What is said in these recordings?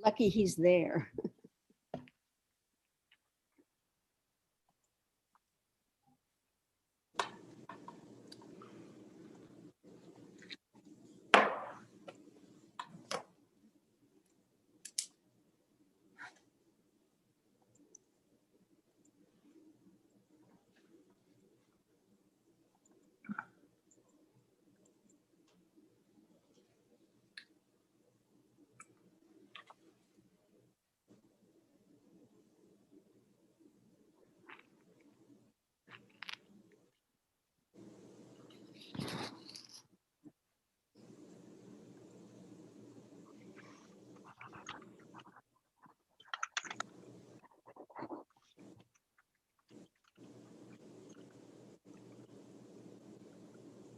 Lucky he's there.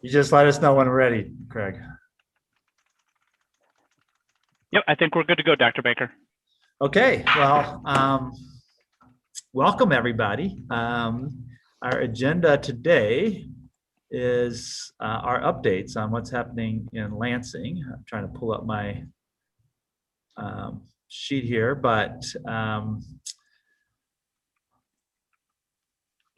You just let us know when we're ready, Craig. Yep, I think we're good to go, Dr. Baker. Okay, well, welcome everybody. Our agenda today is our updates on what's happening in Lansing. I'm trying to pull up my sheet here, but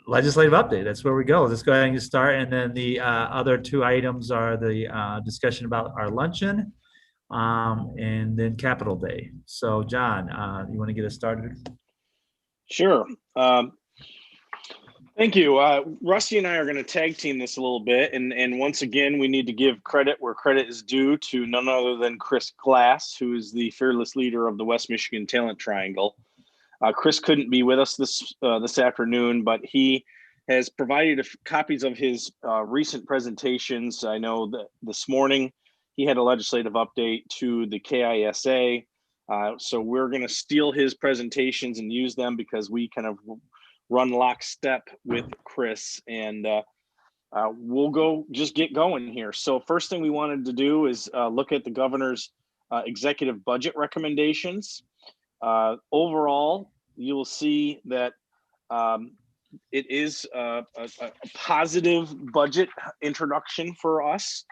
legislative update, that's where we go. Let's go ahead and start. And then the other two items are the discussion about our luncheon and then Capitol Day. So John, you want to get us started? Sure. Thank you. Rusty and I are going to tag team this a little bit. And once again, we need to give credit where credit is due to none other than Chris Glass, who is the fearless leader of the West Michigan Talent Triangle. Chris couldn't be with us this afternoon, but he has provided copies of his recent presentations. I know that this morning he had a legislative update to the KISA. So we're going to steal his presentations and use them because we kind of run lockstep with Chris, and we'll just get going here. So first thing we wanted to do is look at the governor's executive budget recommendations. Overall, you will see that it is a positive budget introduction for us.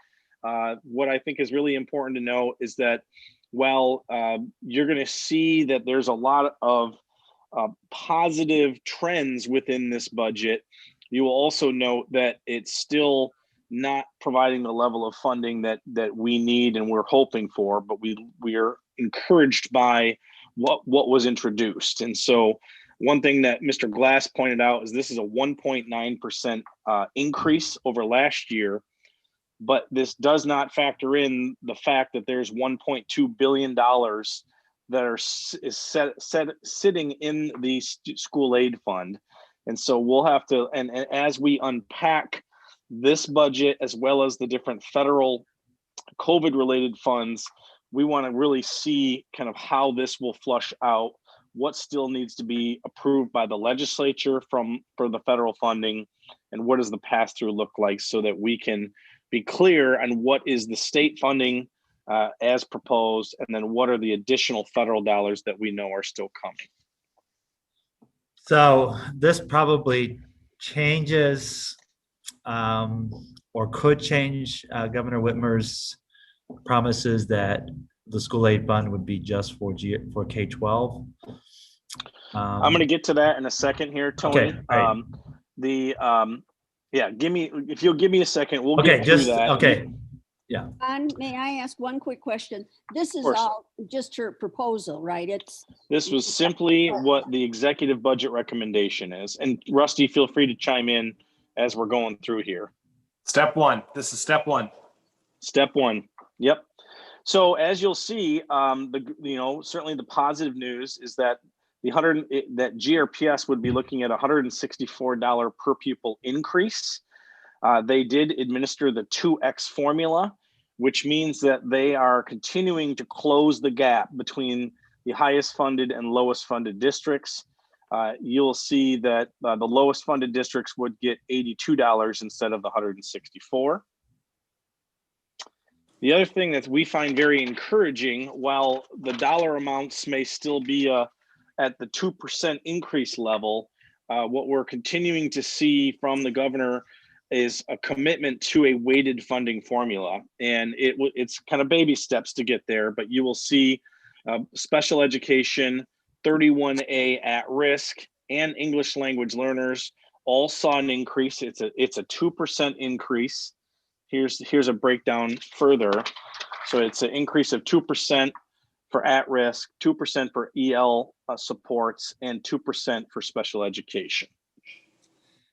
What I think is really important to know is that while you're going to see that there's a lot of positive trends within this budget, you will also note that it's still not providing the level of funding that we need and we're hoping for, but we are encouraged by what was introduced. And so one thing that Mr. Glass pointed out is this is a 1.9% increase over last year, but this does not factor in the fact that there's $1.2 billion that are sitting in the school aid fund. And so we'll have to, and as we unpack this budget, as well as the different federal COVID related funds, we want to really see kind of how this will flush out, what still needs to be approved by the legislature for the federal funding, and what does the pass through look like so that we can be clear on what is the state funding as proposed, and then what are the additional federal dollars that we know are still coming. So this probably changes or could change Governor Whitmer's promises that the school aid fund would be just for K-12. I'm going to get to that in a second here, Tony. Okay, yeah, if you'll give me a second, we'll get through that. Okay. Yeah. May I ask one quick question? This is all just her proposal, right? This was simply what the executive budget recommendation is. And Rusty, feel free to chime in as we're going through here. Step one. This is step one. Step one. Yep. So as you'll see, certainly the positive news is that that GRPS would be looking at $164 per pupil increase. They did administer the 2X formula, which means that they are continuing to close the gap between the highest funded and lowest funded districts. You'll see that the lowest funded districts would get $82 instead of the $164. The other thing that we find very encouraging, while the dollar amounts may still be at the 2% increase level, what we're continuing to see from the governor is a commitment to a weighted funding formula. And it's kind of baby steps to get there, but you will see special education, 31A at risk, and English language learners all saw an increase. It's a 2% increase. Here's a breakdown further. So it's an increase of 2% for at risk, 2% for EL supports, and 2% for special education.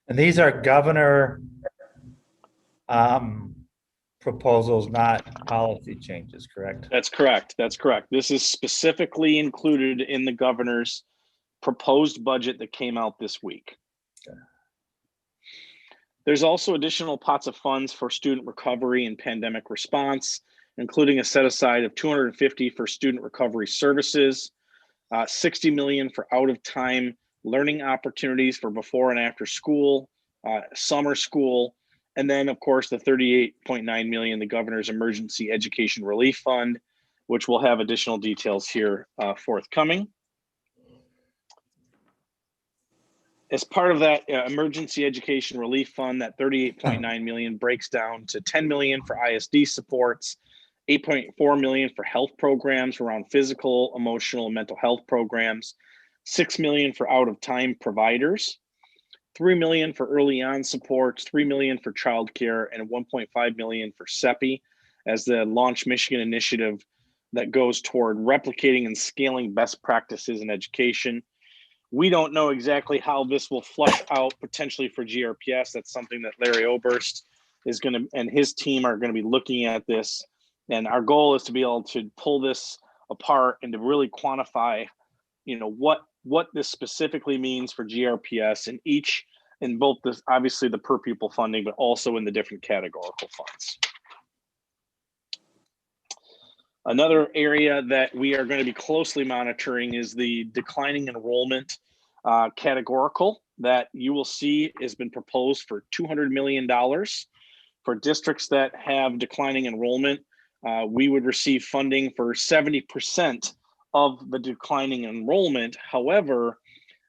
And these are governor proposals, not policy changes, correct? That's correct. That's correct. This is specifically included in the governor's proposed budget that came out this week. Okay. There's also additional pots of funds for student recovery and pandemic response, including a set aside of $250 for student recovery services, $60 million for out of time learning opportunities for before and after school, summer school, and then of course the $38.9 million, the governor's emergency education relief fund, which will have additional details here forthcoming. As part of that emergency education relief fund, that $38.9 million breaks down to $10 million for ISD supports, $8.4 million for health programs around physical, emotional, and mental health programs, $6 million for out-of-time providers, $3 million for early on supports, $3 million for childcare, and $1.5 million for CEPI as the Launch Michigan initiative that goes toward replicating and scaling best practices in education. We don't know exactly how this will flush out potentially for GRPS. That's something that Larry Oberst is going to, and his team are going to be looking at this. And our goal is to be able to pull this apart and to really quantify, what this specifically means for GRPS in both this, obviously the per pupil funding, but also in the different categorical funds. Another area that we are going to be closely monitoring is the declining enrollment categorical that you will see has been proposed for $200 million. For districts that have declining enrollment, we would receive funding for 70% of the declining enrollment. However,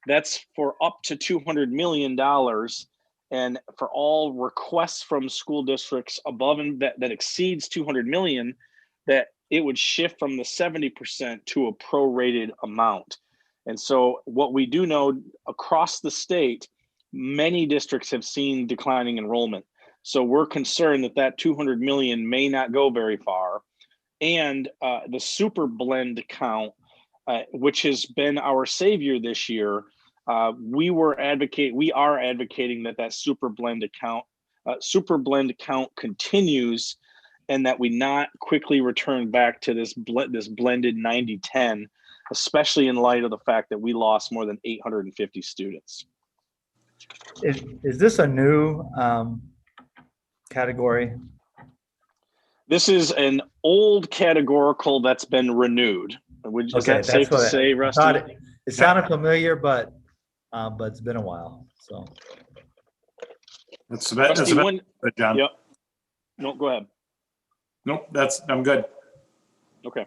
that's for up to $200 million. And for all requests from school districts above and that exceeds 200 million, that it would shift from the 70% to a prorated amount. And so what we do know across the state, many districts have seen declining enrollment. So we're concerned that 200 million may not go very far. And the super blend account, which has been our savior this year, we are advocating that super blend account continues, and that we not quickly return back to this blended 90-10, especially in light of the fact that we lost more than 850 students. Is this a new category? This is an old categorical that's been renewed. Is that safe to say, Rusty? It sounded familiar, but it's been a while. So That's Rusty, good, John. Yep. No, go ahead. Nope, I'm good. Okay.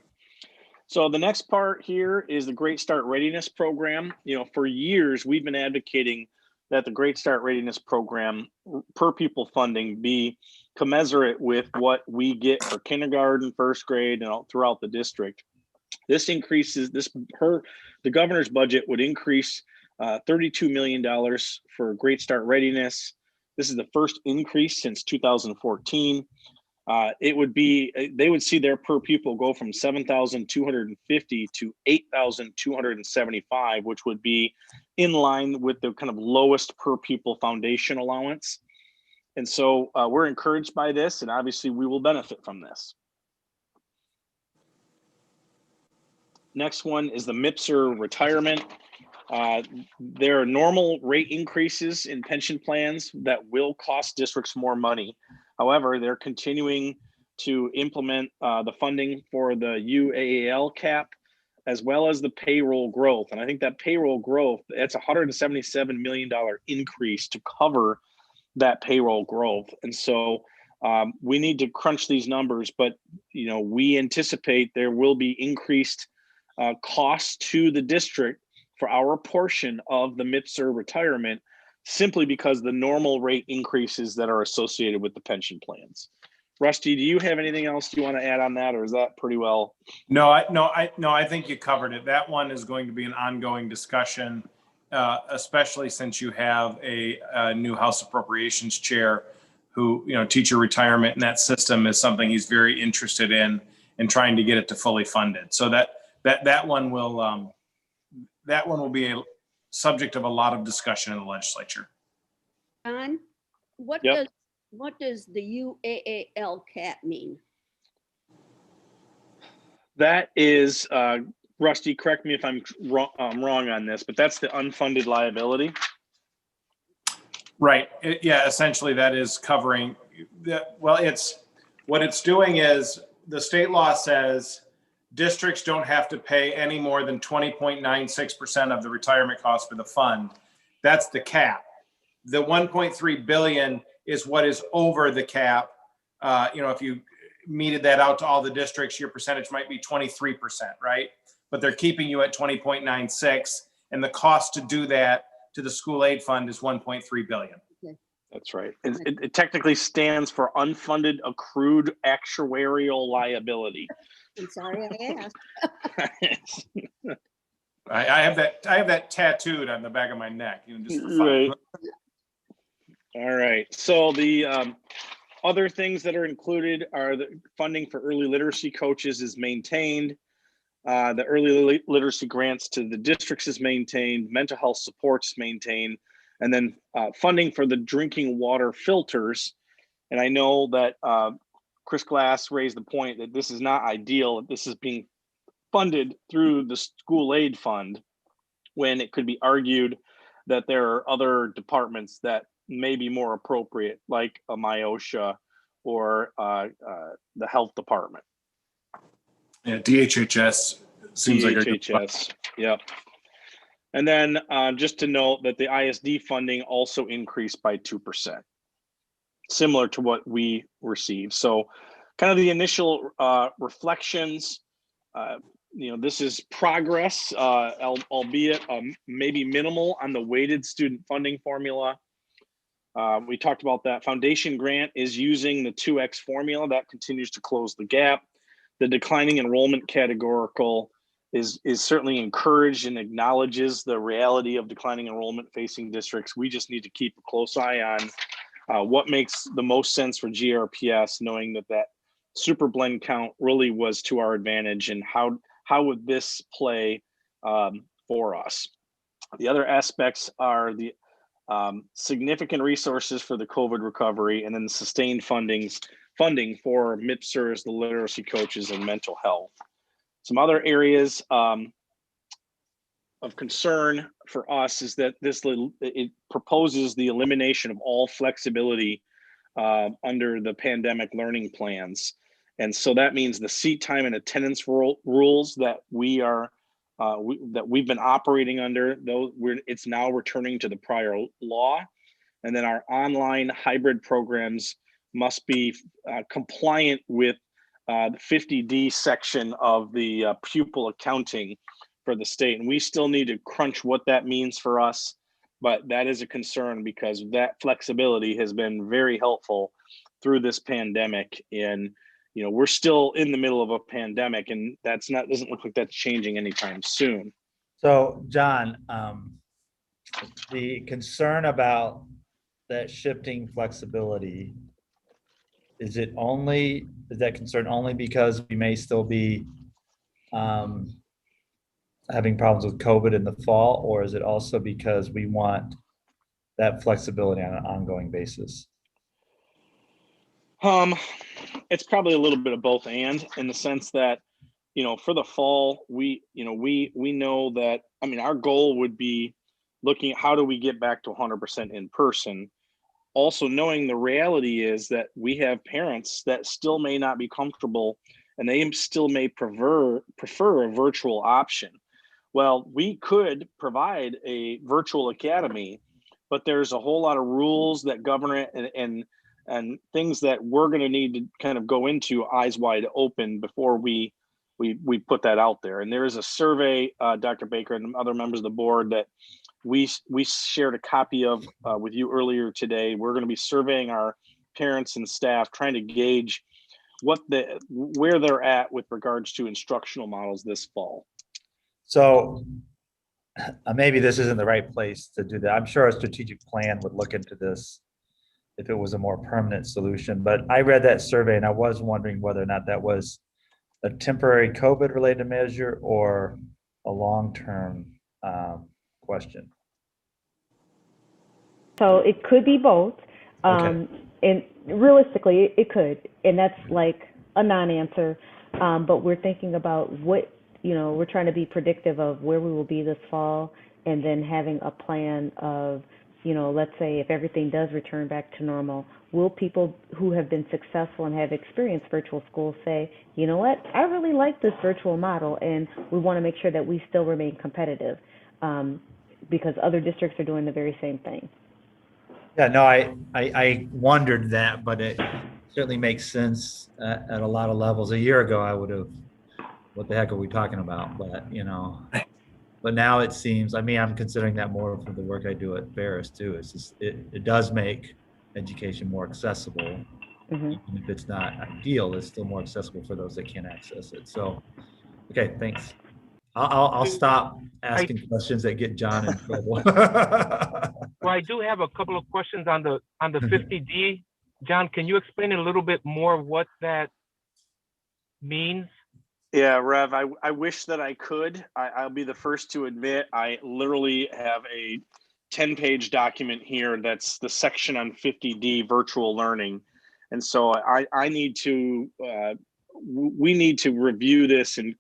So the next part here is the Great Start Readiness Program. For years, we've been advocating that the Great Start Readiness Program per pupil funding be commensurate with what we get for kindergarten, first grade, and all throughout the district. This increases the governor's budget would increase $32 million for Great Start Readiness. This is the first increase since 2014. They would see their per pupil go from 7,250 to 8,275, which would be in line with the kind of lowest per pupil foundation allowance. And so we're encouraged by this, and obviously we will benefit from this. Next one is the MPS Retirement. There are normal rate increases in pension plans that will cost districts more money. However, they're continuing to implement the funding for the UAAL cap, as well as the payroll growth. And I think that payroll growth, that's a $177 million increase to cover that payroll growth. And so we need to crunch these numbers, but we anticipate there will be increased costs to the district for our portion of the MPS retirement, simply because the normal rate increases that are associated with the pension plans. Rusty, do you have anything else you want to add on that, or is that pretty well? No, I think you covered it. That one is going to be an ongoing discussion, especially since you have a new House Appropriations chair who, teacher retirement and that system is something he's very interested in and trying to get it to fully funded. So that one will be a subject of a lot of discussion in the legislature. John, what Yep. does the UAAL cap mean? That is, Rusty, correct me if I'm wrong on this, but that's the unfunded liability. Right. Essentially that is covering that. Well, what it's doing is the state law says districts don't have to pay any more than 20.96% of the retirement cost for the fund. That's the cap. The 1.3 billion is what is over the cap. If you meted that out to all the districts, your percentage might be 23%, right? But they're keeping you at 20.96, and the cost to do that to the school aid fund is 1.3 billion. That's right. It technically stands for unfunded accrued actuarial liability. I'm sorry I asked. I have that tattooed on the back of my neck. Just for fun. Right. All right. So the other things that are included are the funding for early literacy coaches is maintained. The early literacy grants to the districts is maintained. Mental health supports maintained. And then funding for the drinking water filters. And I know that Chris Glass raised the point that this is not ideal, that this is being funded through the school aid fund, when it could be argued that there are other departments that may be more appropriate, like a MIOSHA or the health department. Yeah, DHHS seems like a good DHHS, yep. And then just to note that the ISD funding also increased by 2%, similar to what we received. So kind of the initial reflections, this is progress, albeit maybe minimal on the weighted student funding formula. We talked about that. Foundation grant is using the 2X formula that continues to close the gap. The declining enrollment categorical is certainly encouraged and acknowledges the reality of declining enrollment facing districts. We just need to keep a close eye on what makes the most sense for GRPS, knowing that super blend count really was to our advantage, and how would this play for us. The other aspects are the significant resources for the COVID recovery, and then the sustained funding for MPSers, the literacy coaches, and mental health. Some other areas of concern for us is that it proposes the elimination of all flexibility under the pandemic learning plans. And so that means the seat time and attendance rules that we've been operating under, it's now returning to the prior law. And then our online hybrid programs must be compliant with the 50D section of the pupil accounting for the state. And we still need to crunch what that means for us, but that is a concern because that flexibility has been very helpful through this pandemic. And we're still in the middle of a pandemic, and doesn't look like that's changing anytime soon. So, John, the concern about that shifting flexibility, is that concern only because we may still be having problems with COVID in the fall, or is it also because we want that flexibility on an ongoing basis? It's probably a little bit of both, and in the sense that, for the fall, we know that, our goal would be looking at how do we get back to 100% in person. Also knowing the reality is that we have parents that still may not be comfortable, and they still may prefer a virtual option. Well, we could provide a virtual academy, but there's a whole lot of rules that govern it and things that we're going to need to kind of go into eyes wide open before we put that out there. And there is a survey, Dr. Baker and other members of the board, that we shared a copy of with you earlier today. We're going to be surveying our parents and staff, trying to gauge where they're at with regards to instructional models this fall. So maybe this isn't the right place to do that. I'm sure a strategic plan would look into this if it was a more permanent solution. But I read that survey and I was wondering whether or not that was a temporary COVID related measure or a long-term question. So it could be both. Okay. And realistically, it could. And that's like a non-answer. But we're thinking about what, we're trying to be predictive of where we will be this fall, and then having a plan of, let's say if everything does return back to normal, will people who have been successful and have experienced virtual school say, you know what, I really like this virtual model, and we want to make sure that we still remain competitive, because other districts are doing the very same thing. Yeah, no, I wondered that, but it certainly makes sense at a lot of levels. A year ago, I would have, what the heck are we talking about? But, but now it seems, I'm considering that more from the work I do at Ferris too. It's just, it does make education more accessible. Mm-hmm. Even if it's not ideal, it's still more accessible for those that can't access it. So, okay, thanks. I'll stop asking questions that get John in trouble. Well, I do have a couple of questions on the 50D. John, can you explain a little bit more what that means? Yeah, Rev, I wish that I could. I'll be the first to admit I literally have a 10-page document here that's the section on 50D virtual learning. And so I need to, we need to review this and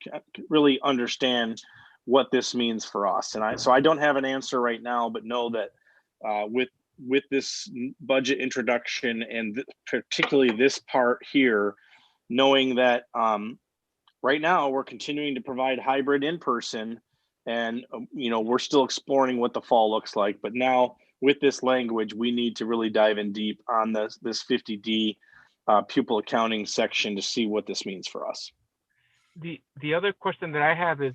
really understand what this means for us. And so I don't have an answer right now, but know that with this budget introduction and particularly this part here, knowing that right now we're continuing to provide hybrid in-person, and we're still exploring what the fall looks like. But now with this language, we need to really dive in deep on this 50D pupil accounting section to see what this means for us. The other question that I have is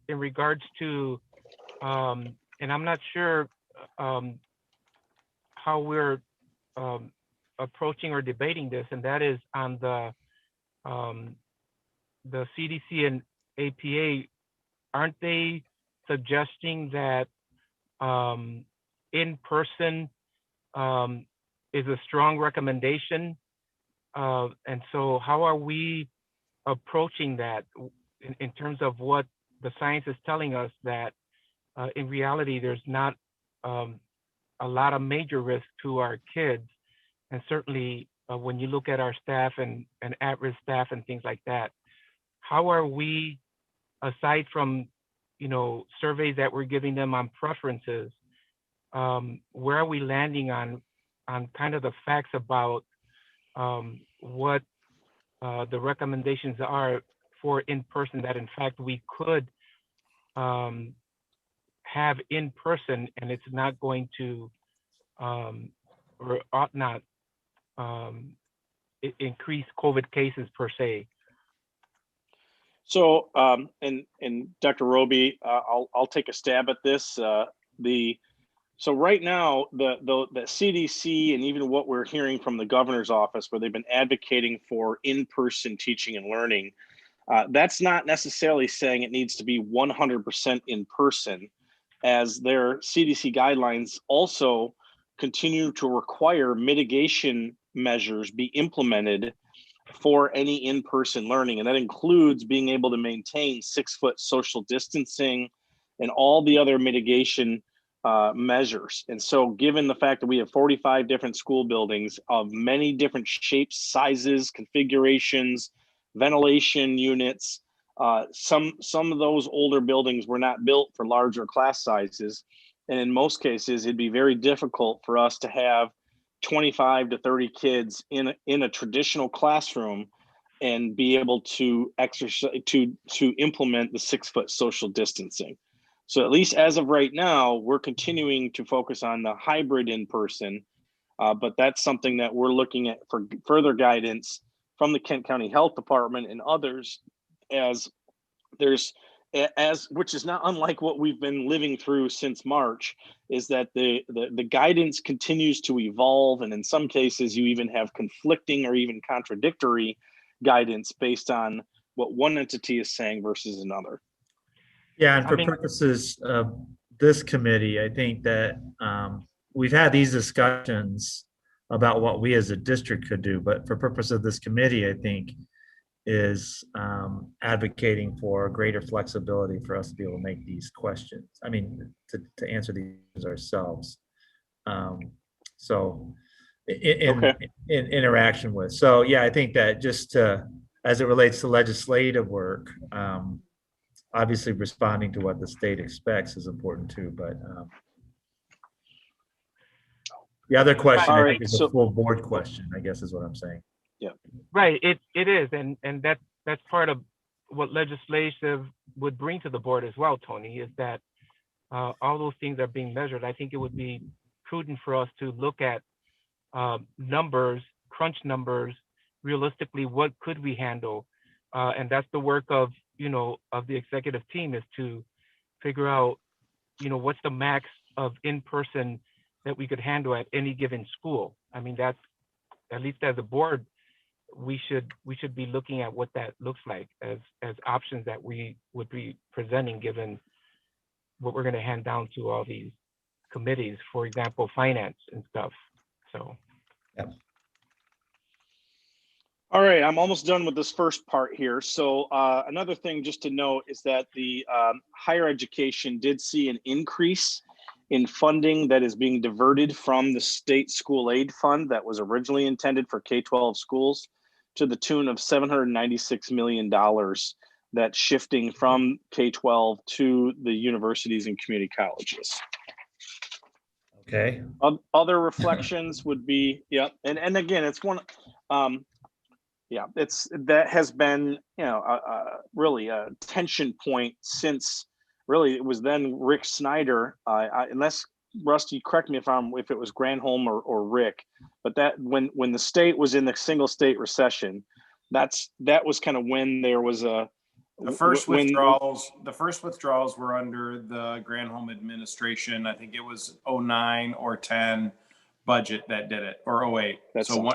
in regards to, and I'm not sure how we're approaching or debating this, and that is on the CDC and APA. Aren't they suggesting that in-person is a strong recommendation? And so how are we approaching that in terms of what the science is telling us, that in reality, there's not a lot of major risk to our kids. And certainly when you look at our staff and at-risk staff and things like that, how are we, aside from, surveys that we're giving them on preferences, where are we landing on kind of the facts about what the recommendations are for in-person, that in fact we could have in-person and it's not going to or ought not increase COVID cases per se? So, and Dr. Roby, I'll take a stab at this. So right now, the CDC and even what we're hearing from the governor's office, where they've been advocating for in-person teaching and learning, that's not necessarily saying it needs to be 100% in person, as their CDC guidelines also continue to require mitigation measures be implemented for any in-person learning. And that includes being able to maintain 6-foot social distancing and all the other mitigation measures. And so given the fact that we have 45 different school buildings of many different shapes, sizes, configurations, ventilation units, some of those older buildings were not built for larger class sizes. And in most cases, it'd be very difficult for us to have 25 to 30 kids in a traditional classroom and be able to exercise to implement the 6-foot social distancing. So at least as of right now, we're continuing to focus on the hybrid in-person, but that's something that we're looking at for further guidance from the Kent County Health Department and others, as there's as which is not unlike what we've been living through since March, is that the guidance continues to evolve, and in some cases you even have conflicting or even contradictory guidance based on what one entity is saying versus another. Yeah, and I for mean- purposes of this committee, I think that we've had these discussions about what we as a district could do, but for purpose of this committee, I think is advocating for greater flexibility for us to be able to make these questions. I mean, to answer these ourselves. So in interaction with. So yeah, I think that just as it relates to legislative work, obviously responding to what the state expects is important too, but the other question I think is a full board question, I guess is what I'm saying. Right, it is, and that's part of what legislative would bring to the board as well, Tony, is that all those things are being measured. I think it would be prudent for us to look at numbers, crunch numbers, realistically, what could we handle? And that's the work of the executive team, is to figure out, what's the max of in-person that we could handle at any given school. I mean, that's, at least as a board, we should be looking at what that looks like as options that we would be presenting, given what we're going to hand down to all these committees, for example, finance and stuff. So. Yep. All right, I'm almost done with this first part here. So another thing just to note is that the higher education did see an increase in funding that is being diverted from the state school aid fund that was originally intended for K-12 schools to the tune of $796 million, that's shifting from K-12 to the universities and community colleges. Okay. Other reflections would be, and again, it's one, that has been, really a tension point since really it was then Rick Snyder, unless Rusty, correct me if it was Granholm or Rick, but that when the state was in the single state recession, that was kind of when there was the first withdrawals were under the Granholm administration. I think it was 09 or 10 budget that did it, or 08.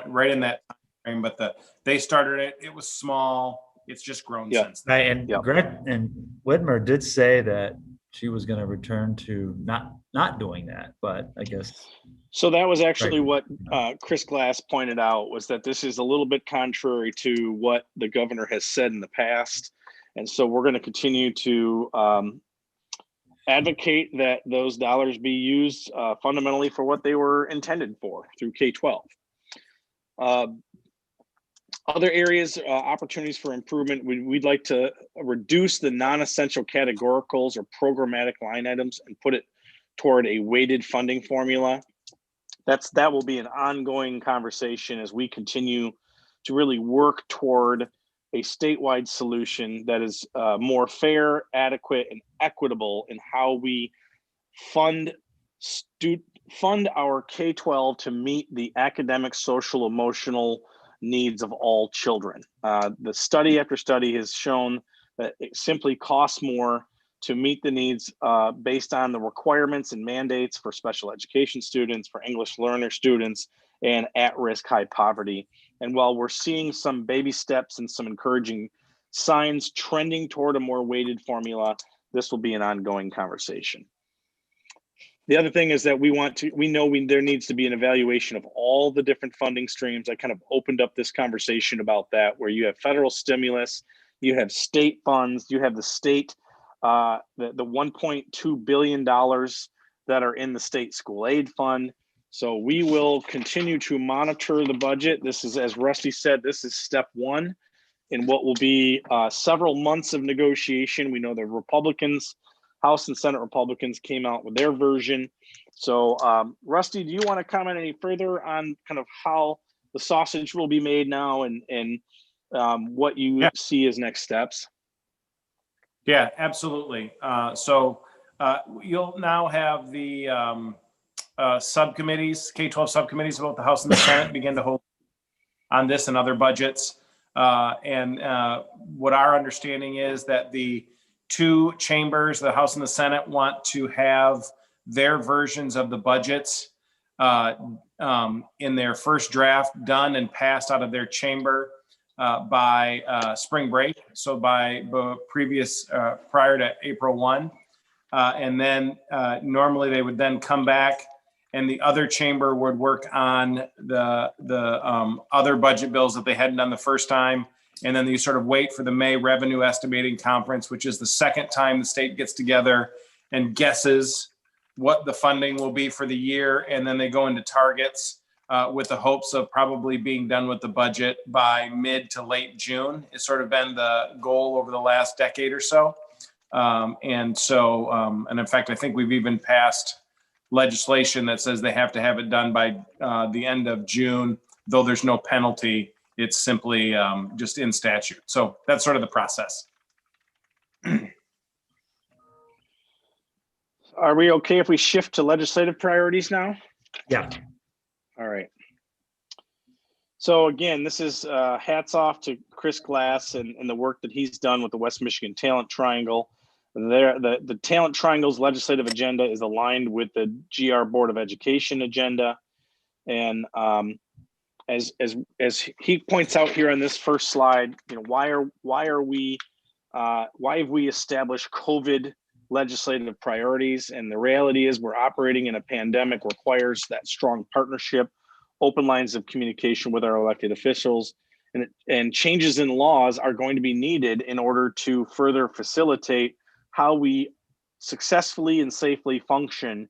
Right in that time frame, but they started it. It was small. It's just grown since then. And Whitmer did say that she was going to return to not doing that, but I guess. So that was actually what Chris Glass pointed out, was that this is a little bit contrary to what the governor has said in the past. And so we're going to continue to advocate that those dollars be used fundamentally for what they were intended for through K-12. Other areas, opportunities for improvement, we'd like to reduce the non-essential categoricals or programmatic line items and put it toward a weighted funding formula. That will be an ongoing conversation as we continue to really work toward a statewide solution that is more fair, adequate, and equitable in how we fund our K-12 to meet the academic, social, emotional needs of all children. The study after study has shown that it simply costs more to meet the needs based on the requirements and mandates for special education students, for English learner students, and at-risk high poverty. And while we're seeing some baby steps and some encouraging signs trending toward a more weighted formula, this will be an ongoing conversation. The other thing is that there needs to be an evaluation of all the different funding streams. I kind of opened up this conversation about that, where you have federal stimulus, you have state funds, you have the state, the $1.2 billion that are in the state school aid fund. So we will continue to monitor the budget. This is, as Rusty said, this is step one in what will be several months of negotiation. We know the Republicans, House and Senate Republicans, came out with their version. So Rusty, do you want to comment any further on kind of how the sausage will be made now and what you see as next steps? Yeah, absolutely. So you'll now have the subcommittees, K-12 subcommittees, about the House and the Senate begin to hold on this and other budgets. And what our understanding is that the two chambers, the House and the Senate, want to have their versions of the budgets in their first draft done and passed out of their chamber by spring break. So by prior to April 1. And then normally they would then come back and the other chamber would work on the other budget bills that they hadn't done the first time. And then you sort of wait for the May revenue estimating conference, which is the second time the state gets together and guesses what the funding will be for the year. And then they go into targets with the hopes of probably being done with the budget by mid to late June. It's sort of been the goal over the last decade or so. And in fact, I think we've even passed legislation that says they have to have it done by the end of June, though there's no penalty. It's simply just in statute. So that's sort of the process. Are we okay if we shift to legislative priorities now? Yeah. All right. So again, this is hats off to Chris Glass and the work that he's done with the West Michigan Talent Triangle. The Talent Triangle's legislative agenda is aligned with the GR Board of Education agenda. And as he points out here on this first slide, you know, why have we established COVID legislative priorities? And the reality is we're operating in a pandemic requires that strong partnership, open lines of communication with our elected officials, and changes in laws are going to be needed in order to further facilitate how we successfully and safely function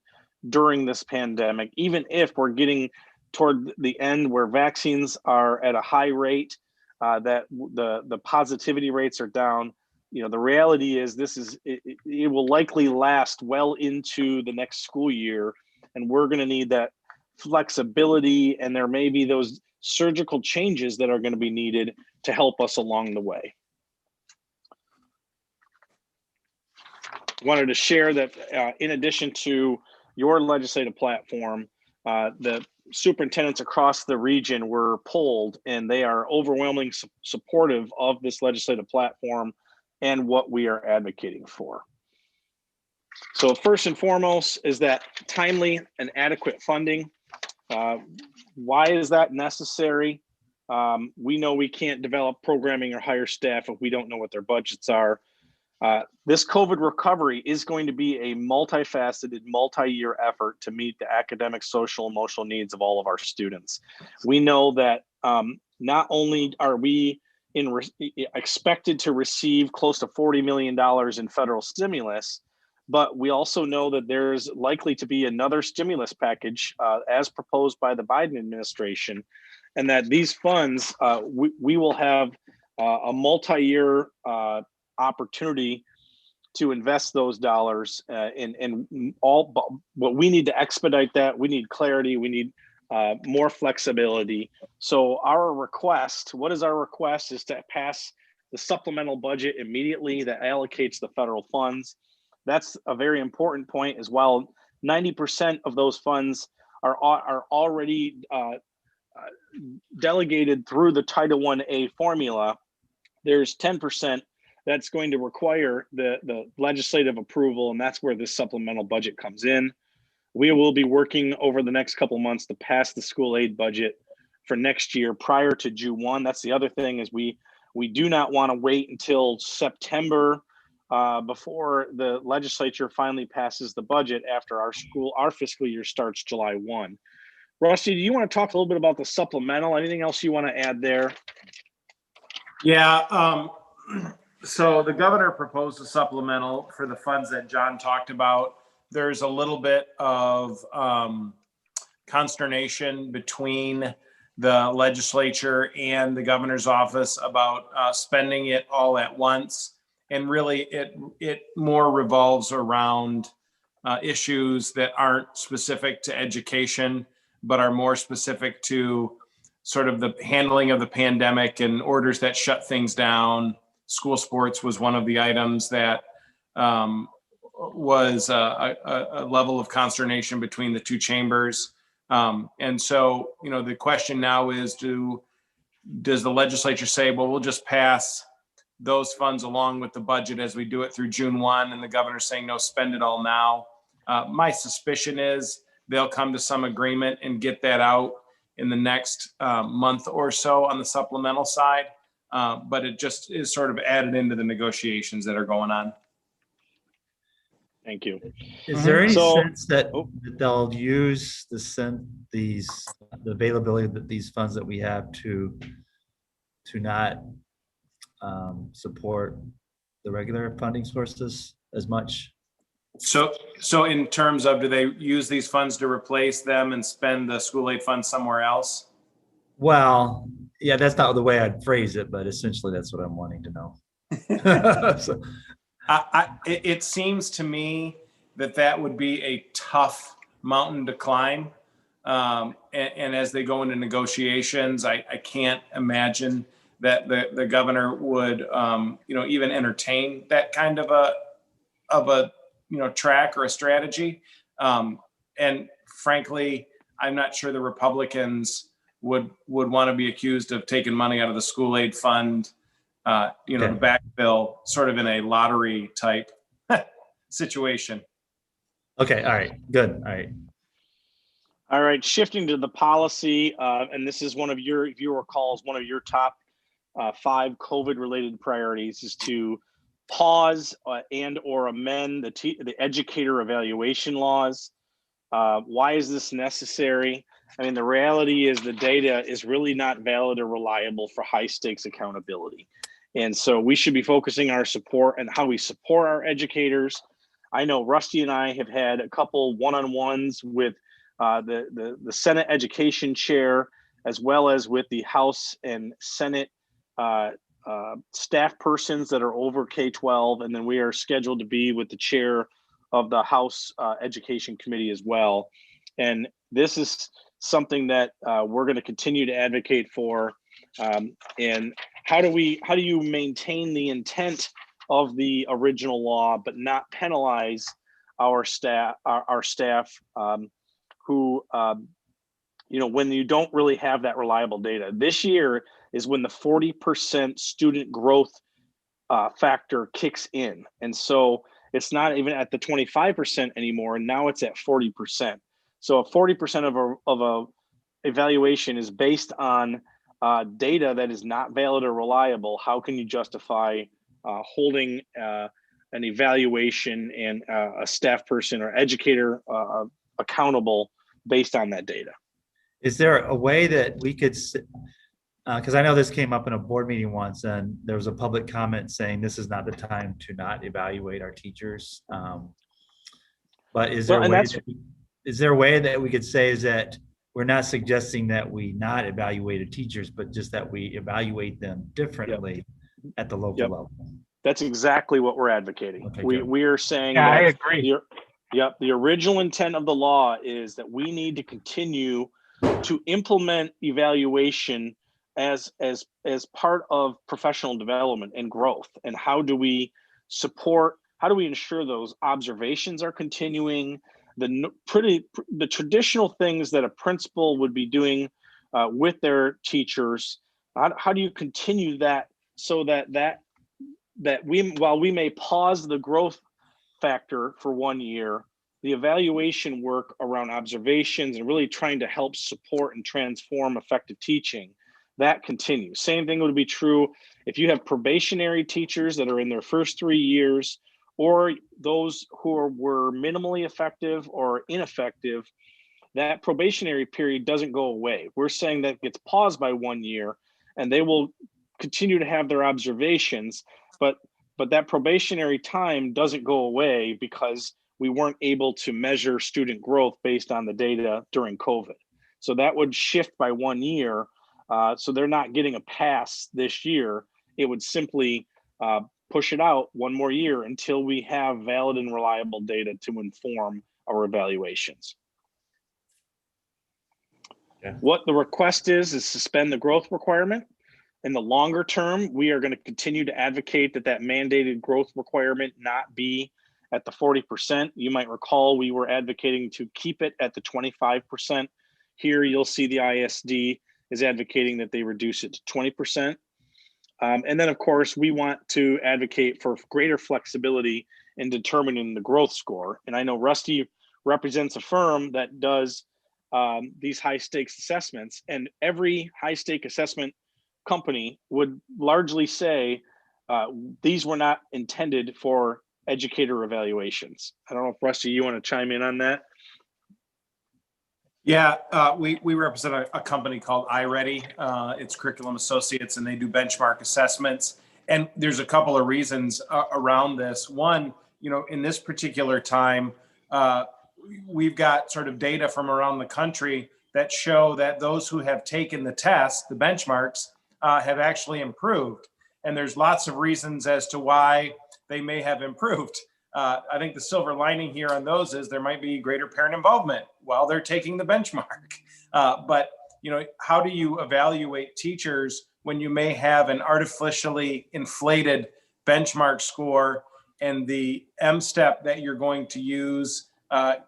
during this pandemic, even if we're getting toward the end where vaccines are at a high rate, that the positivity rates are down. You know, the reality is it will likely last well into the next school year, and we're going to need that flexibility, and there may be those surgical changes that are going to be needed to help us along the way. Wanted to share that in addition to your legislative platform, the superintendents across the region were polled, and they are overwhelmingly supportive of this legislative platform and what we are advocating for. So first and foremost is that timely and adequate funding. Why is that necessary? We know we can't develop programming or hire staff if we don't know what their budgets are. This COVID recovery is going to be a multifaceted, multi-year effort to meet the academic, social, emotional needs of all of our students. We know that not only are we expected to receive close to $40 million in federal stimulus, but we also know that there's likely to be another stimulus package as proposed by the Biden administration, and that these funds, we will have a multi-year opportunity to invest those dollars in all. But we need to expedite that. We need clarity. We need more flexibility. So our request, what is our request, is to pass the supplemental budget immediately that allocates the federal funds. That's a very important point as well. 90% of those funds are already delegated through the Title 1A formula. There's 10% that's going to require the legislative approval, and that's where this supplemental budget comes in. We will be working over the next couple months to pass the school aid budget for next year prior to June 1. That's the other thing, is we do not want to wait until September before the legislature finally passes the budget after our fiscal year starts July 1. Rusty, do you want to talk a little bit about the supplemental? Anything else you want to add there? Yeah. So the governor proposed a supplemental for the funds that John talked about. There's a little bit of consternation between the legislature and the governor's office about spending it all at once. And really it more revolves around issues that aren't specific to education, but are more specific to sort of the handling of the pandemic and orders that shut things down. School sports was one of the items that was a level of consternation between the two chambers. And so, you know, the question now is, does the legislature say, well, we'll just pass those funds along with the budget as we do it through June 1, and the governor's saying, no, spend it all now. My suspicion is they'll come to some agreement and get that out in the next month or so on the supplemental side. But it just is sort of added into the negotiations that are going on. Thank you. Is there any So- sense that they'll use the availability that these funds that we have to not support the regular funding sources as much? So in terms of, do they use these funds to replace them and spend the school aid funds somewhere else? Well, yeah, that's not the way I'd phrase it, but essentially that's what I'm wanting to know. So, It seems to me that would be a tough mountain to climb. And as they go into negotiations, I can't imagine that the governor would, even entertain that kind of a track or a strategy. And frankly, I'm not sure the Republicans would want to be accused of taking money out of the school aid fund, to backfill sort of in a lottery type situation. okay, all right, good, all right. All right, shifting to the policy, and this is one of your, if you recall, is one of your top 5 COVID-related priorities is to pause and or amend the educator evaluation laws. Why is this necessary? I mean, the reality is the data is really not valid or reliable for high stakes accountability. And so we should be focusing our support and how we support our educators. I know Rusty and I have had a couple one-on-ones with the Senate Education Chair, as well as with the House and Senate staff persons that are over K-12. And then we are scheduled to be with the chair of the House Education Committee as well. And this is something that we're going to continue to advocate for. And how do you maintain the intent of the original law, but not penalize our staff, who, when you don't really have that reliable data? This year is when the 40% student growth factor kicks in. And so it's not even at the 25% anymore. And now it's at 40%. So 40% of a evaluation is based on data that is not valid or reliable. How can you justify holding an evaluation and a staff person or educator accountable based on that data? Is there a way that we could, because I know this came up in a board meeting once and there was a public comment saying this is not the time to not evaluate our teachers. But is there a way that we could say is that we're not suggesting that we not evaluate teachers, but just that we evaluate them differently at the local level? That's exactly what we're advocating. Okay, we are saying Yeah, that I agree. the original intent of the law is that we need to continue to implement evaluation as part of professional development and growth. And how do we ensure those observations are continuing? The traditional things that a principal would be doing with their teachers. How do you continue that so that while we may pause the growth factor for 1 year, the evaluation work around observations and really trying to help support and transform effective teaching, that continues. Same thing would be true if you have probationary teachers that are in their first 3 years, or those who were minimally effective or ineffective. That probationary period doesn't go away. We're saying that gets paused by 1 year, and they will continue to have their observations, but that probationary time doesn't go away because we weren't able to measure student growth based on the data during COVID. So that would shift by 1 year. So they're not getting a pass this year. It would simply push it out 1 more year until we have valid and reliable data to inform our evaluations. Yeah. What the request is suspend the growth requirement. In the longer term, we are going to continue to advocate that mandated growth requirement not be at the 40%. You might recall we were advocating to keep it at the 25%. Here you'll see the ISD is advocating that they reduce it to 20%. And then, of course, we want to advocate for greater flexibility in determining the growth score. And I know Rusty represents a firm that does these high stakes assessments, and every high stake assessment company would largely say these were not intended for educator evaluations. I don't know if Rusty, you want to chime in on that? Yeah, we represent a company called iReady. It's Curriculum Associates, and they do benchmark assessments. And there's a couple of reasons around this. One, in this particular time, we've got sort of data from around the country that show that those who have taken the test, the benchmarks, have actually improved. And there's lots of reasons as to why they may have improved. I think the silver lining here on those is there might be greater parent involvement while they're taking the benchmark. But how do you evaluate teachers when you may have an artificially inflated benchmark score, and the M-step that you're going to use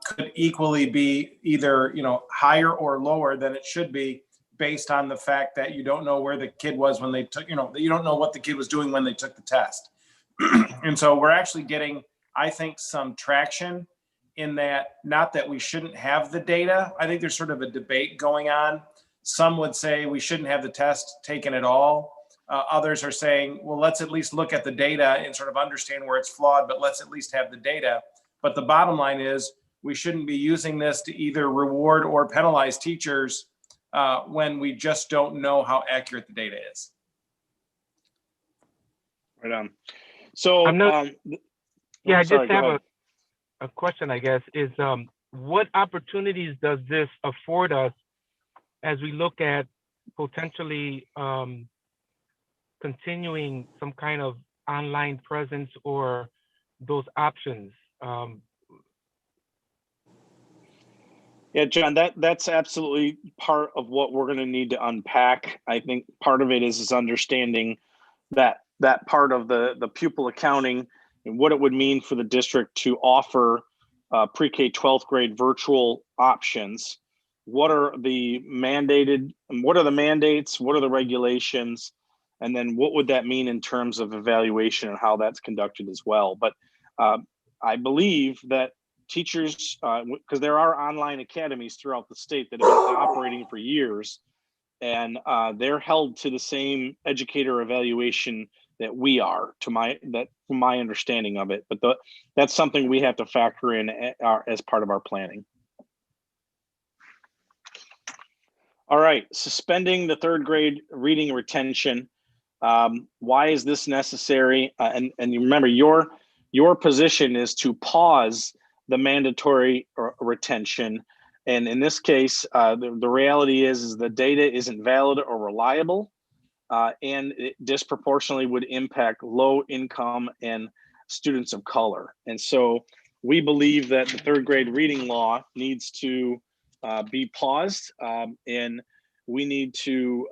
could equally be either higher or lower than it should be, based on the fact that you don't know where the kid was when they took, you don't know what the kid was doing when they took the test. And so we're actually getting, I think, some traction in that. Not that we shouldn't have the data. I think there's sort of a debate going on. Some would say we shouldn't have the test taken at all. Others are saying, well, let's at least look at the data and sort of understand where it's flawed, but let's at least have the data. But the bottom line is we shouldn't be using this to either reward or penalize teachers when we just don't know how accurate the data is. Right on. So, I just have a question, I guess, is what opportunities does this afford us as we look at potentially continuing some kind of online presence or those options? Yeah, John, that's absolutely part of what we're going to need to unpack. I think part of it is understanding that part of the pupil accounting and what it would mean for the district to offer pre-K 12th grade virtual options. What are the mandated, what are the mandates, what are the regulations, and then what would that mean in terms of evaluation and how that's conducted as well. But I believe that teachers, because there are online academies throughout the state that have been operating for years, and they're held to the same educator evaluation that we are, from my understanding of it. But that's something we have to factor in as part of our planning. All right, suspending the third grade reading retention. Why is this necessary? And you remember, your position is to pause the mandatory retention. And in this case, the reality is the data isn't valid or reliable, and it disproportionately would impact low income and students of color. And so we believe that the third grade reading law needs to be paused, and we need to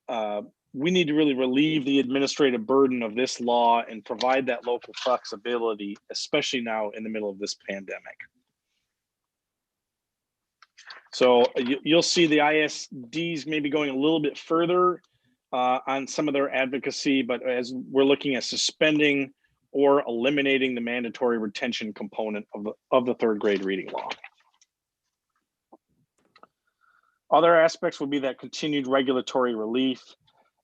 really relieve the administrative burden of this law and provide that local flexibility, especially now in the middle of this pandemic. So you'll see the ISDs maybe going a little bit further on some of their advocacy, but as we're looking at suspending or eliminating the mandatory retention component of the third grade reading law. Other aspects would be that continued regulatory relief.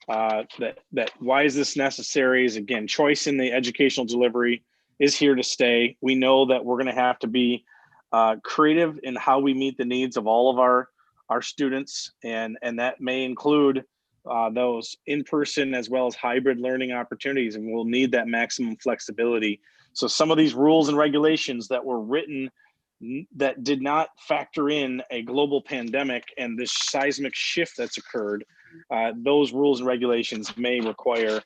That why is this necessary is, again, choice in the educational delivery is here to stay. We know that we're going to have to be creative in how we meet the needs of all of our students, and that may include those in-person as well as hybrid learning opportunities, and we'll need that maximum flexibility. So some of these rules and regulations that were written that did not factor in a global pandemic and this seismic shift that's occurred, those rules and regulations may require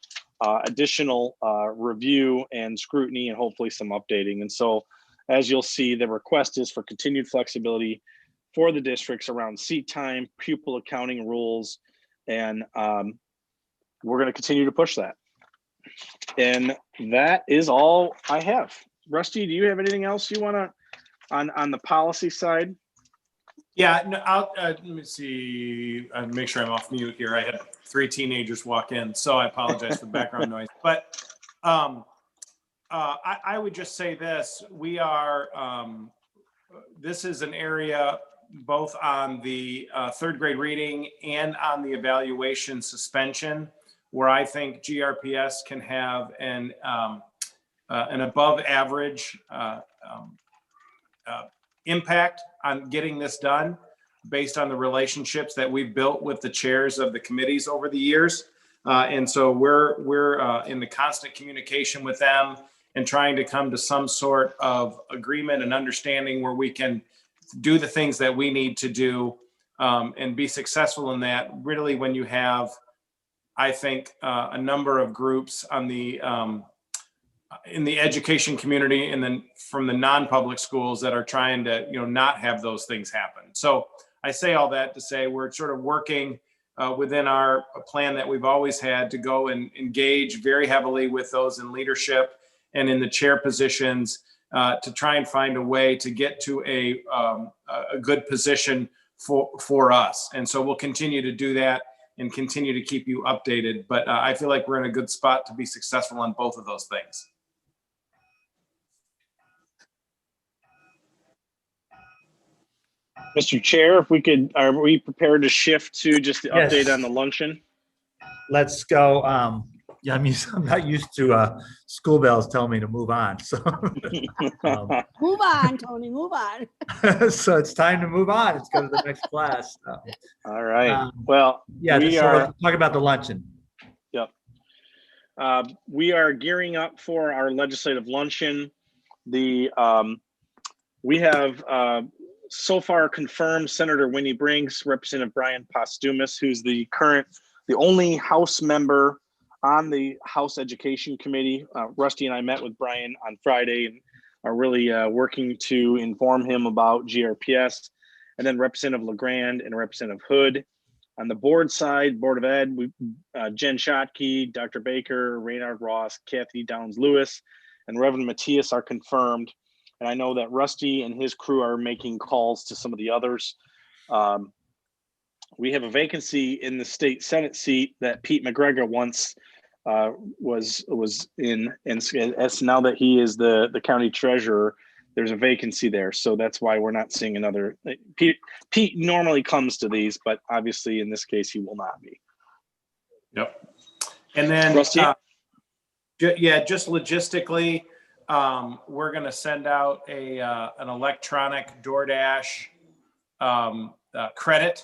additional review and scrutiny and hopefully some updating. And so, as you'll see, the request is for continued flexibility for the districts around seat time, pupil accounting rules, and we're going to continue to push that. And that is all I have. Rusty, do you have anything else you want to on the policy side? Yeah, no, let me see, make sure I'm off mute here. I had 3 teenagers walk in, so I apologize for the background noise. But I would just say this, we are, this is an area both on the 3rd grade reading and on the evaluation suspension, where I think GRPS can have an above average impact on getting this done based on the relationships that we've built with the chairs of the committees over the years. And so we're in the constant communication with them and trying to come to some sort of agreement and understanding where we can do the things that we need to do and be successful in that. Really, when you have, I think, a number of groups on the in the education community and then from the non-public schools that are trying to, not have those things happen. So I say all that to say we're sort of working within our plan that we've always had to go and engage very heavily with those in leadership and in the chair positions to try and find a way to get to a good position for us. And so we'll continue to do that and continue to keep you updated. But I feel like we're in a good spot to be successful on both of those things. Mr. Chair, if we could, are we prepared to shift to just the Yes. update on the luncheon? Let's go. Yeah, I'm not used to school bells telling me to move on. So, Move on, Tony, move on. so it's time to move on. Let's go to the next class. All right. Um, Well, Yeah, we so are. let's talk about the luncheon. We are gearing up for our legislative luncheon. We have so far confirmed Senator Winnie Brinks, Representative Brian Postumus, who's the only House member on the House Education Committee. Rusty and I met with Brian on Friday and are really working to inform him about GRPS. And then Representative LeGrand and Representative Hood. On the board side, Board of Ed, Jen Schottke, Dr. Baker, Raynard Ross, Kathy Downs-Lewis, and Reverend Matthias are confirmed. And I know that Rusty and his crew are making calls to some of the others. We have a vacancy in the state Senate seat that Pete McGregor once was in, and as now that he is the county treasurer, there's a vacancy there. So that's why we're not seeing another. Pete normally comes to these, but obviously in this case he will not be. Yep. And then, Rusty? just logistically, we're going to send out an electronic DoorDash credit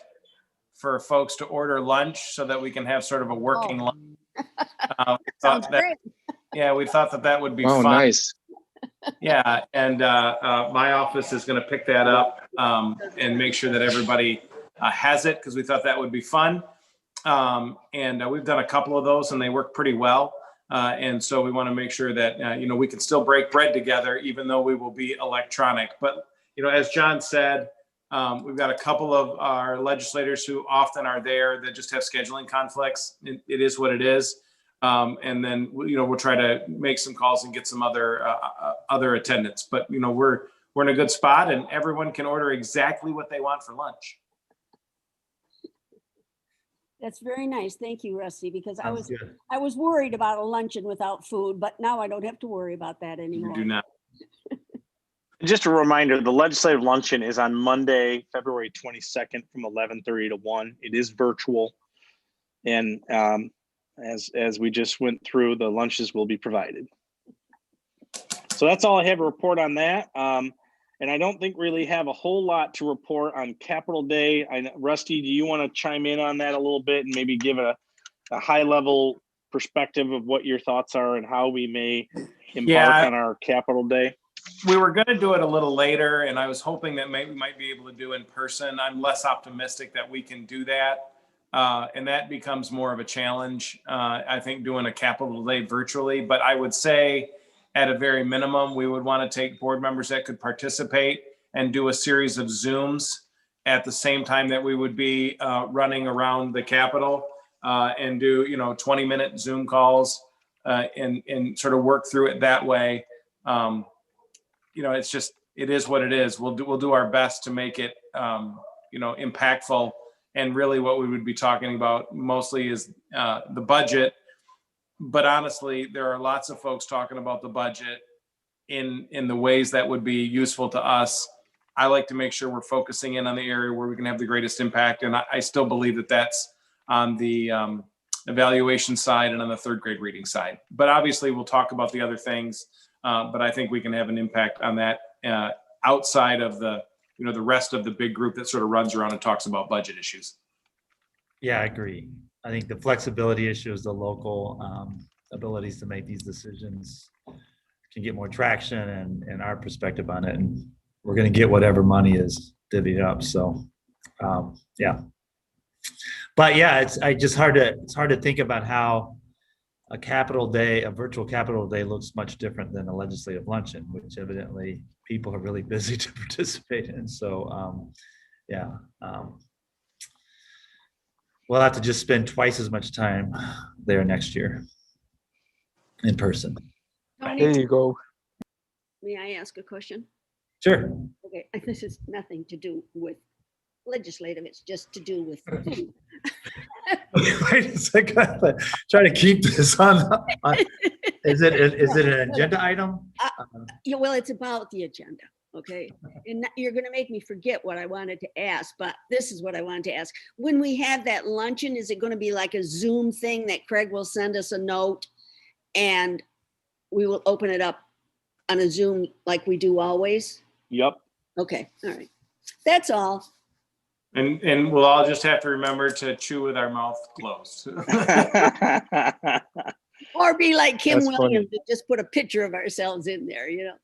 for folks to order lunch so that we can have sort of a working lunch. Sounds great. Yeah, we thought that would be fun. Nice. Yeah, and my office is going to pick that up and make sure that everybody has it because we thought that would be fun. And we've done a couple of those and they work pretty well. And so we want to make sure that, we can still break bread together, even though we will be electronic. But, as John said, we've got a couple of our legislators who often are there that just have scheduling conflicts. It is what it is. And then, we'll try to make some calls and get some other attendance. But, we're in a good spot and everyone can order exactly what they want for lunch. That's very nice. Thank you, Rusty, because Sounds good. I was worried about a luncheon without food, but now I don't have to worry about that anymore. You do not. Just a reminder, the legislative luncheon is on Monday, February 22nd from 11:30 to 1. It is virtual. And as we just went through, the lunches will be provided. So that's all I have to report on that. And I don't think really have a whole lot to report on Capitol Day. Rusty, do you want to chime in on that a little bit and maybe give a high level perspective of what your thoughts are and how we may embark on our Capitol Day? We were going to do it a little later, and I was hoping that maybe we might be able to do in person. I'm less optimistic that we can do that. And that becomes more of a challenge, I think, doing a Capitol Day virtually. But I would say at a very minimum, we would want to take board members that could participate and do a series of Zooms at the same time that we would be running around the Capitol and do, 20-minute Zoom calls and sort of work through it that way. It's just, it is what it is. We'll do our best to make it impactful. And really what we would be talking about mostly is the budget. But honestly, there are lots of folks talking about the budget in the ways that would be useful to us. I like to make sure we're focusing in on the area where we can have the greatest impact. And I still believe that that's on the evaluation side and on the third grade reading side. But obviously we'll talk about the other things. But I think we can have an impact on that outside of the rest of the big group that sort of runs around and talks about budget issues. Yeah, I agree. I think the flexibility issues, the local abilities to make these decisions can get more traction and our perspective on it. And we're going to get whatever money is divvied up. So, yeah. But yeah, it's hard to think about how a virtual Capitol Day looks much different than a legislative luncheon, which evidently people are really busy to participate in. So, yeah. We'll have to just spend twice as much time there next year in person. Tony, There you go. may I ask a question? Sure. Okay, this is nothing to do with legislative, it's just to do with food. Wait a second. Try to keep this on. Is it an agenda item? Yeah, well, it's about the agenda, okay? And you're gonna make me forget what I wanted to ask, but this is what I wanted to ask. When we have that luncheon, is it gonna be like a Zoom thing that Craig will send us a note and we will open it up on a Zoom like we do always? Yep. Okay, all right. That's all. And we'll all just have to remember to chew with our mouth closed. Or be like Kim That's funny. Williams and just put a picture of ourselves in there, you know?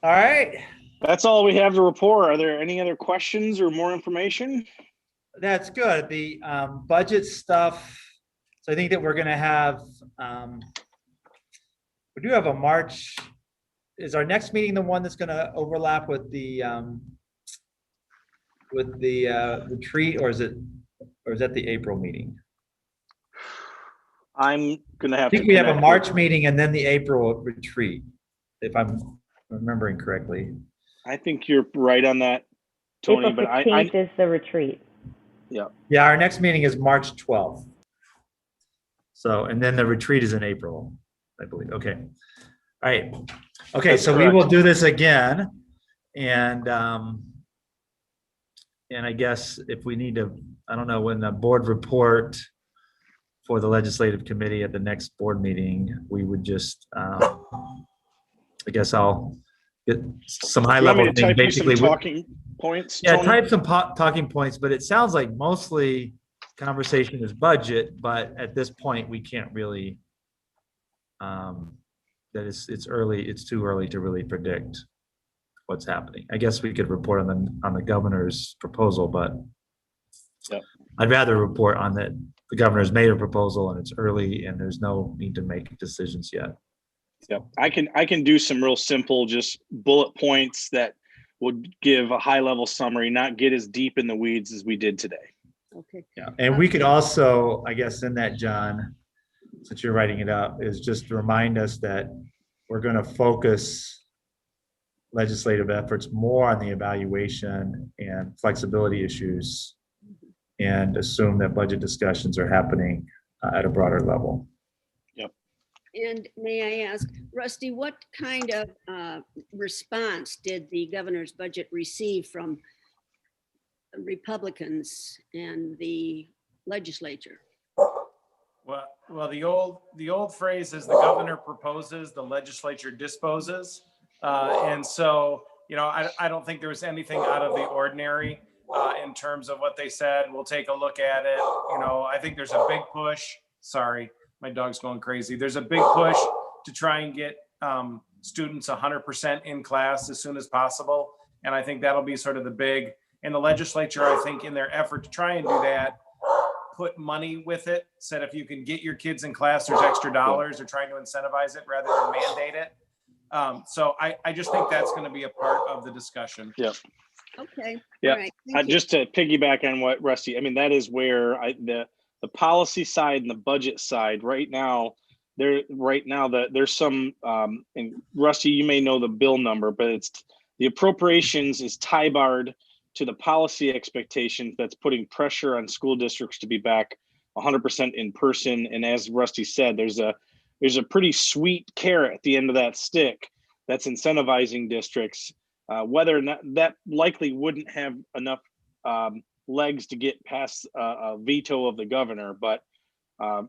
All right. That's all we have to report. Are there any other questions or more information? That's good. The budget stuff. So I think that we're going to have, we do have a March. Is our next meeting the one that's going to overlap with the retreat, or is that the April meeting? I'm gonna have I think we have a March meeting and then the April retreat, if I'm remembering correctly. I think you're right on that, Tony, April but I 15th is the retreat. Yeah, our next meeting is March 12th. So, and then the retreat is in April, I believe. Okay. All right. Okay, That's so correct. we will do this again. And I guess if we need to, I don't know, when the board report for the legislative committee at the next board meeting, we would just, I guess I'll get some high you want me level to thing, type you basically. some talking points? Yeah, Tony? type some talking points, but it sounds like mostly conversation is budget, but at this point, we can't really, that it's early, it's too early to really predict what's happening. I guess we could report on the governor's proposal, but Yep. I'd rather report on that the governor's made a proposal and it's early and there's no need to make decisions yet. Yep. I can do some real simple, just bullet points that would give a high level summary, not get as deep in the weeds as we did today. Okay. Yeah, and we could also, I guess in that, John, since you're writing it up, is just to remind us that we're going to focus legislative efforts more on the evaluation and flexibility issues and assume that budget discussions are happening at a broader level. And may I ask, Rusty, what kind of response did the governor's budget receive from Republicans and the legislature? Well, the old phrase is the governor proposes, the legislature disposes. And so, I don't think there was anything out of the ordinary in terms of what they said. We'll take a look at it. I think there's a big push. Sorry, my dog's going crazy. There's a big push to try and get students 100% in class as soon as possible. And I think that'll be sort of and the legislature, I think, in their effort to try and do that, put money with it, said if you can get your kids in class, there's extra dollars. They're trying to incentivize it rather than mandate it. So I just think that's going to be a part of the discussion. Yep. Okay. Yeah. All right. Thank you. Just to piggyback on what Rusty, that is where the policy side and the budget side right now, there's some, and Rusty, you may know the bill number, but it's The appropriations is tie-barred to the policy expectations that's putting pressure on school districts to be back 100% in person. And as Rusty said, there's a pretty sweet carrot at the end of that stick that's incentivizing districts. Whether or not that likely wouldn't have enough legs to get past a veto of the governor. But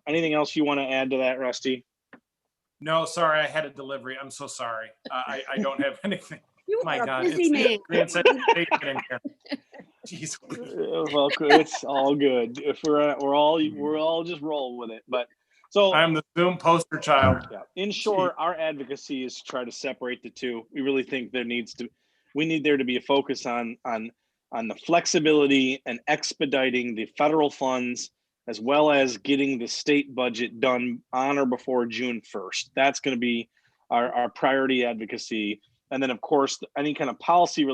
anything else you want to add to that, Rusty? No, sorry, I had a delivery. I'm so sorry. I don't have anything. You My are God, a busy man. Jeez. Well, it's all good. If we're all just roll with it. But so I'm the Zoom poster child. yeah, in short, our advocacy is to try to separate the two. We really think we need there to be a focus on the flexibility and expediting the federal funds, as well as getting the state budget done on or before June 1st. That's going to be our priority advocacy. And then, of course, any kind of policy related